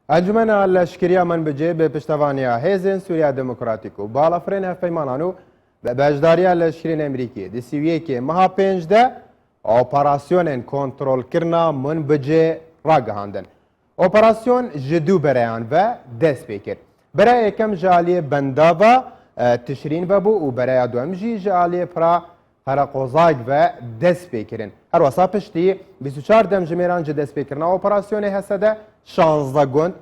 انجمن لشکریه من بجه به پشتوانیا هیزن سوریا دموکراتیکو بالا فرین هفپیمانانو به بجداریا لشکرین امریکی دی سیویه که مها 5 ده اپراسیون کنترل کرنا من بجه راگهاندن اپراسیون جدو برایان و دست بکر برای یکم جالی بنداوا تشرین و بو و برای دوم جی جالی پرا قرقوزاگ و دست بکرن هر واسا پشتی 24 دم جمیران جه دست بکرنا اپراسیون هسته 16 گوند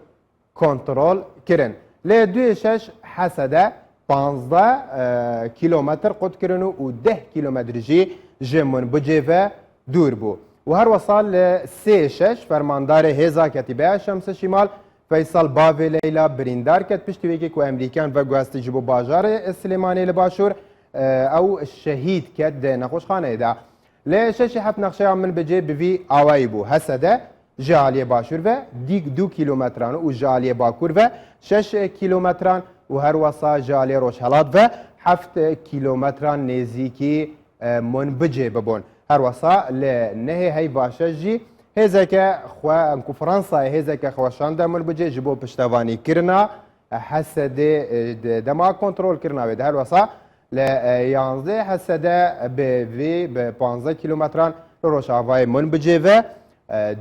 کنترل کرن لی 26 حسده 15 کیلومتر قد کرن و 10 کیلومتر جی جمون بجه و دور بو و هر وصال ل 36 فرماندار هزا کتیبه شمس شمال فیصل باوی لیلا بریندار کت پشتی ویکی که امریکان و گوستی جبو باجار سلیمانی لباشور او شهید کت نخوش خانه ده لی 6 حف نقشه من بجه بوی آوائی بو حسده جالی باشور و دیگ 2 کیلومتران و جالی باکور و 6 کیلومتران و هر وصا جالی روشهلات و 7 کیلومتران نزیکی من بجه ببون هر وصا لنهي هي باشجي هزك خوا انكو فرنسا هزك خوشانده من بجه جبو پشتوانی کرنا حسد دما کنترول کرنا و هر وصا ل 11 حسد به 15 کیلومتران روشاوای من بجه و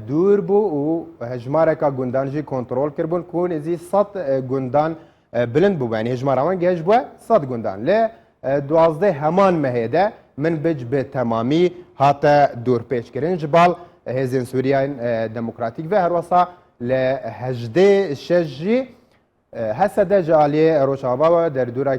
دور بو و هجمارکا گوندان جی کنترول کربون کون ازی 100 گوندان بلند بو یعنی هجماروان گهج بو 100 گوندان ل 12 همان مهده من بج به تمامی هاتا دور پیش کرن جبال هزین سوریا دموکراتیک و هر وصا ل 18 شجی حسد جالی روشاوا در دورا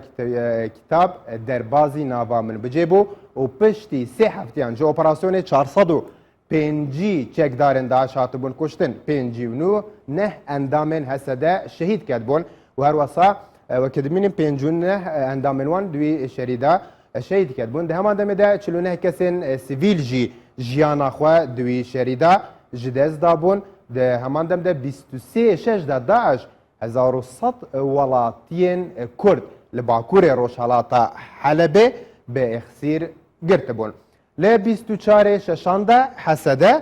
کتاب در بازی ناوا من بجیبو و پشتی 3 هفتیان جو اپراسیون 405 چکدارن داعش هاتبون کشتن 59 نه اندامن حسد شهید کردبون و هر وصا و کدمین 59 اندامن وان دوی شریدا شهید کردبون ده همان دمه ده 49 کسین سیویل جی جیانا خوا دوی شریدا جدز دابون ده همان دم ده 23 شش ده داعش 1100 ولاتین کرد لباکور روشالاتا حلبه به اخسیر گرتبون ل 24 ششانده حسده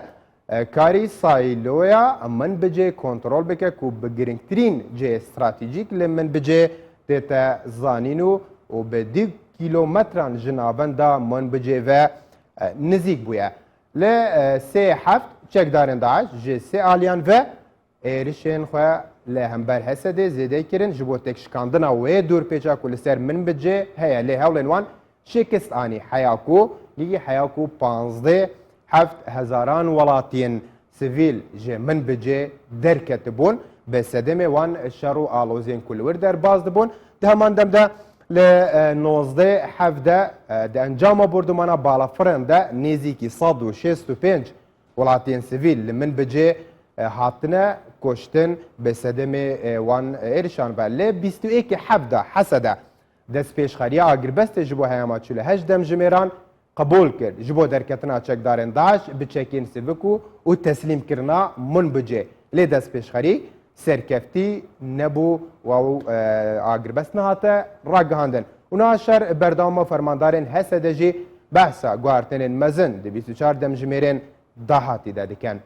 کاری سایلویا من بجه کنترل بکه کو بگرنگترین جه استراتیجیک لمن بجه دیتا زانینو و به 2 کیلومتران جنابنده من بجه و نزیک بویا ل 3 هفت چکدارن داعش جه 3 آلیان و ایرشین خواه لهمبر حسده زیده کرن جبو تکشکاندن و دور پیچا کل سر من بجه هیا لی هولن وان شکست آنی حیاکو لیگی حیاکو 15 هزاران ولاتین سیویل جه من بجه درکت بون به صدمه وان شرو آلوزین کلور در باز دبون ده همان دم ده ل 19 هفته ده انجام بردمانا بالا فرن ده نیزی 165 ولاتین سیویل من بجه هاتنه کشتن به صدمه وان ایرشان بله 21 هفته حسده دست پیشخاری آگربست جبو هیامات چوله 8 دم جمیران قبول کرد جبو درکتنا چکدارن داعش بچکین سیوکو و تسلیم کرنا من بجه لی دست پیشخاری سرکفتی نبو و آگربست نهاته راگهاندن اونا شر بردام فرماندارن حسده جی بحثا گوارتنین مزن دی 24 دم جمیرین داهاتی دادکن